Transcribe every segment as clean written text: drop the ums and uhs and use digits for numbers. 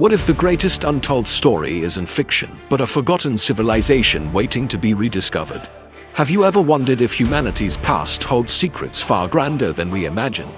What if the greatest untold story isn't fiction, but a forgotten civilization waiting to be rediscovered? Have you ever wondered if humanity's past holds secrets far grander than we imagine?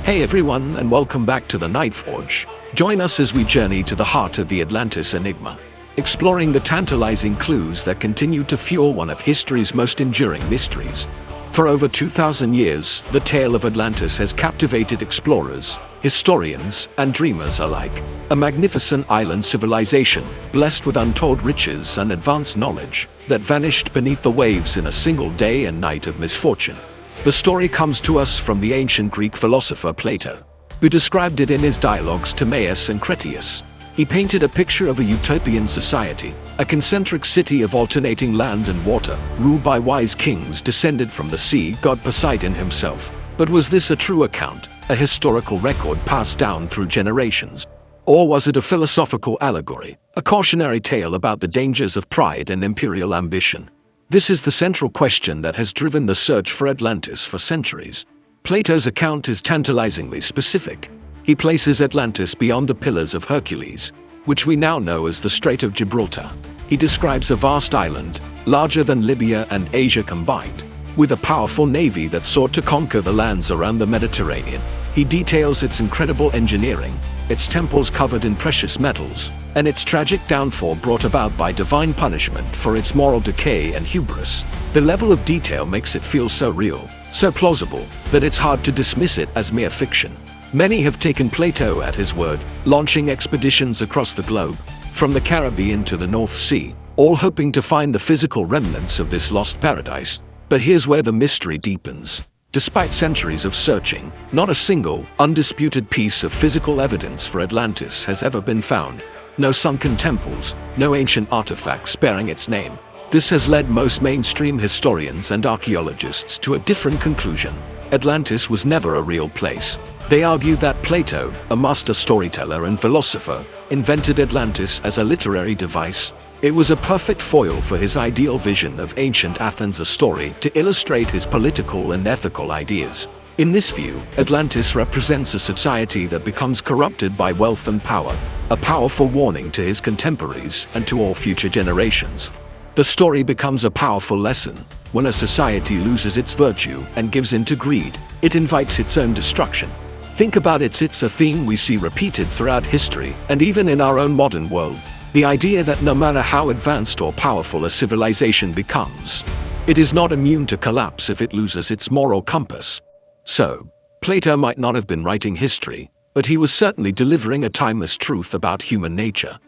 Hey everyone, and welcome back to the Nightforge. Join us as we journey to the heart of the Atlantis enigma, exploring the tantalizing clues that continue to fuel one of history's most enduring mysteries. For over 2,000 years, the tale of Atlantis has captivated explorers, historians, and dreamers alike. A magnificent island civilization, blessed with untold riches and advanced knowledge, that vanished beneath the waves in a single day and night of misfortune. The story comes to us from the ancient Greek philosopher Plato, who described it in his dialogues Timaeus and Critias. He painted a picture of a utopian society, a concentric city of alternating land and water, ruled by wise kings descended from the sea god Poseidon himself. But was this a true account, a historical record passed down through generations? Or was it a philosophical allegory, a cautionary tale about the dangers of pride and imperial ambition? This is the central question that has driven the search for Atlantis for centuries. Plato's account is tantalizingly specific. He places Atlantis beyond the Pillars of Hercules, which we now know as the Strait of Gibraltar. He describes a vast island, larger than Libya and Asia combined, with a powerful navy that sought to conquer the lands around the Mediterranean. He details its incredible engineering, its temples covered in precious metals, and its tragic downfall brought about by divine punishment for its moral decay and hubris. The level of detail makes it feel so real, so plausible, that it's hard to dismiss it as mere fiction. Many have taken Plato at his word, launching expeditions across the globe, from the Caribbean to the North Sea, all hoping to find the physical remnants of this lost paradise. But here's where the mystery deepens. Despite centuries of searching, not a single, undisputed piece of physical evidence for Atlantis has ever been found. No sunken temples, no ancient artifacts bearing its name. This has led most mainstream historians and archaeologists to a different conclusion. Atlantis was never a real place. They argue that Plato, a master storyteller and philosopher, invented Atlantis as a literary device. It was a perfect foil for his ideal vision of ancient Athens, a story to illustrate his political and ethical ideas. In this view, Atlantis represents a society that becomes corrupted by wealth and power, a powerful warning to his contemporaries and to all future generations. The story becomes a powerful lesson. When a society loses its virtue and gives in to greed, it invites its own destruction. Think about it, it's a theme we see repeated throughout history and even in our own modern world. The idea that no matter how advanced or powerful a civilization becomes, it is not immune to collapse if it loses its moral compass. So, Plato might not have been writing history, but he was certainly delivering a timeless truth about human nature.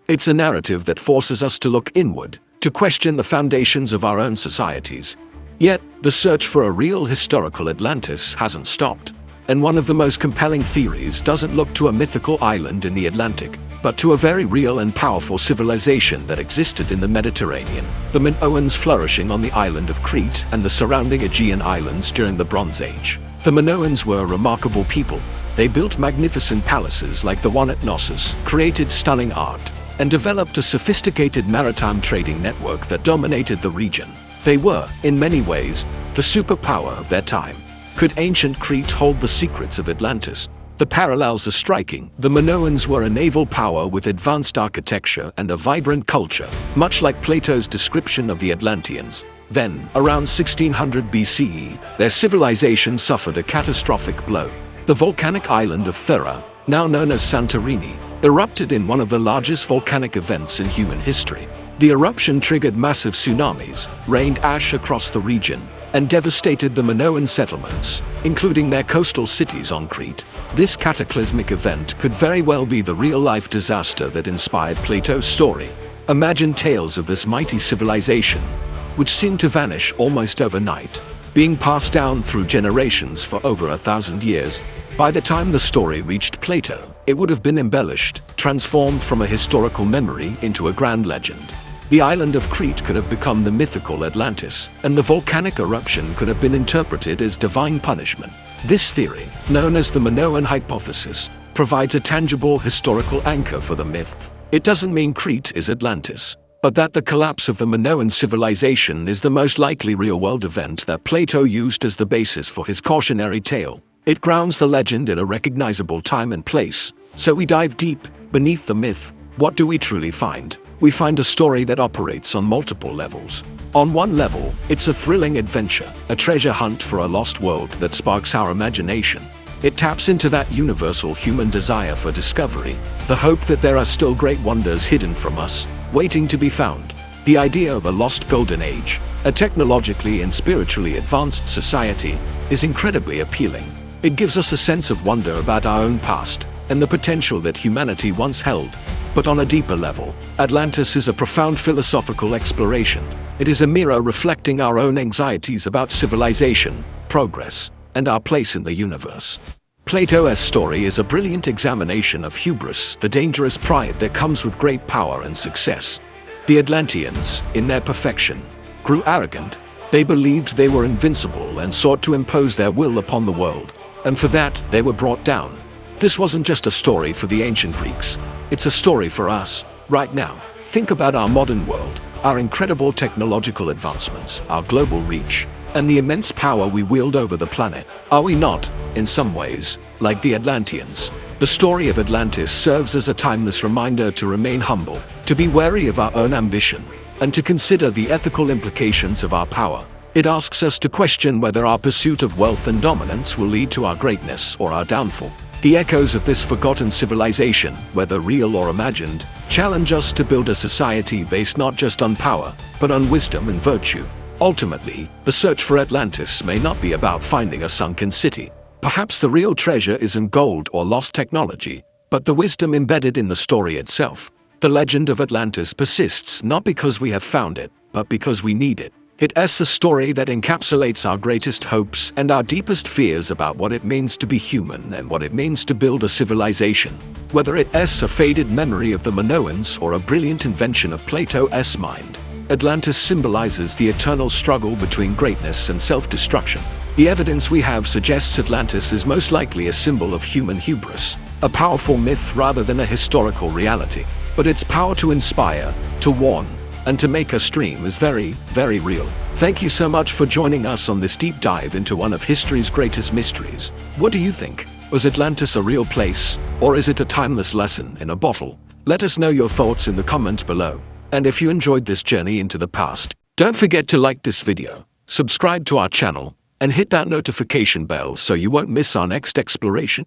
It's a narrative that forces us to look inward, to question the foundations of our own societies. Yet, the search for a real historical Atlantis hasn't stopped. And one of the most compelling theories doesn't look to a mythical island in the Atlantic, but to a very real and powerful civilization that existed in the Mediterranean. The Minoans flourishing on the island of Crete and the surrounding Aegean islands during the Bronze Age. The Minoans were a remarkable people. They built magnificent palaces like the one at Knossos, created stunning art, and developed a sophisticated maritime trading network that dominated the region. They were, in many ways, the superpower of their time. Could ancient Crete hold the secrets of Atlantis? The parallels are striking. The Minoans were a naval power with advanced architecture and a vibrant culture, much like Plato's description of the Atlanteans. Then, around 1600 BCE, their civilization suffered a catastrophic blow. The volcanic island of Thera, now known as Santorini, erupted in one of the largest volcanic events in human history. The eruption triggered massive tsunamis, rained ash across the region, and devastated the Minoan settlements, including their coastal cities on Crete. This cataclysmic event could very well be the real-life disaster that inspired Plato's story. Imagine tales of this mighty civilization, which seemed to vanish almost overnight, being passed down through generations for over 1,000 years. By the time the story reached Plato, it would have been embellished, transformed from a historical memory into a grand legend. The island of Crete could have become the mythical Atlantis, and the volcanic eruption could have been interpreted as divine punishment. This theory, known as the Minoan hypothesis, provides a tangible historical anchor for the myth. It doesn't mean Crete is Atlantis, but that the collapse of the Minoan civilization is the most likely real-world event that Plato used as the basis for his cautionary tale. It grounds the legend in a recognizable time and place, So we dive deep beneath the myth. What do we truly find? We find a story that operates on multiple levels. On one level, it's a thrilling adventure, a treasure hunt for a lost world that sparks our imagination. It taps into that universal human desire for discovery, the hope that there are still great wonders hidden from us, waiting to be found. The idea of a lost golden age, a technologically and spiritually advanced society, is incredibly appealing. It gives us a sense of wonder about our own past and the potential that humanity once held. But on a deeper level, Atlantis is a profound philosophical exploration. It is a mirror reflecting our own anxieties about civilization, progress, and our place in the universe. Plato's story is a brilliant examination of hubris, the dangerous pride that comes with great power and success. The Atlanteans, in their perfection, grew arrogant. They believed they were invincible and sought to impose their will upon the world. And for that, they were brought down. This wasn't just a story for the ancient Greeks. It's a story for us, right now. Think about our modern world, our incredible technological advancements, our global reach, and the immense power we wield over the planet. Are we not, in some ways, like the Atlanteans? The story of Atlantis serves as a timeless reminder to remain humble, to be wary of our own ambition, and to consider the ethical implications of our power. It asks us to question whether our pursuit of wealth and dominance will lead to our greatness or our downfall. The echoes of this forgotten civilization, whether real or imagined, challenge us to build a society based not just on power, but on wisdom and virtue. Ultimately, the search for Atlantis may not be about finding a sunken city. Perhaps the real treasure isn't gold or lost technology, but the wisdom embedded in the story itself. The legend of Atlantis persists not because we have found it, but because we need it. It's a story that encapsulates our greatest hopes and our deepest fears about what it means to be human and what it means to build a civilization. Whether it's a faded memory of the Minoans or a brilliant invention of Plato's mind, Atlantis symbolizes the eternal struggle between greatness and self-destruction. The evidence we have suggests Atlantis is most likely a symbol of human hubris, a powerful myth rather than a historical reality. But its power to inspire, to warn, and to make us dream is very, very real. Thank you so much for joining us on this deep dive into one of history's greatest mysteries. What do you think? Was Atlantis a real place, or is it a timeless lesson in a bottle? Let us know your thoughts in the comments below. And if you enjoyed this journey into the past, don't forget to like this video, subscribe to our channel, and hit that notification bell so you won't miss our next exploration.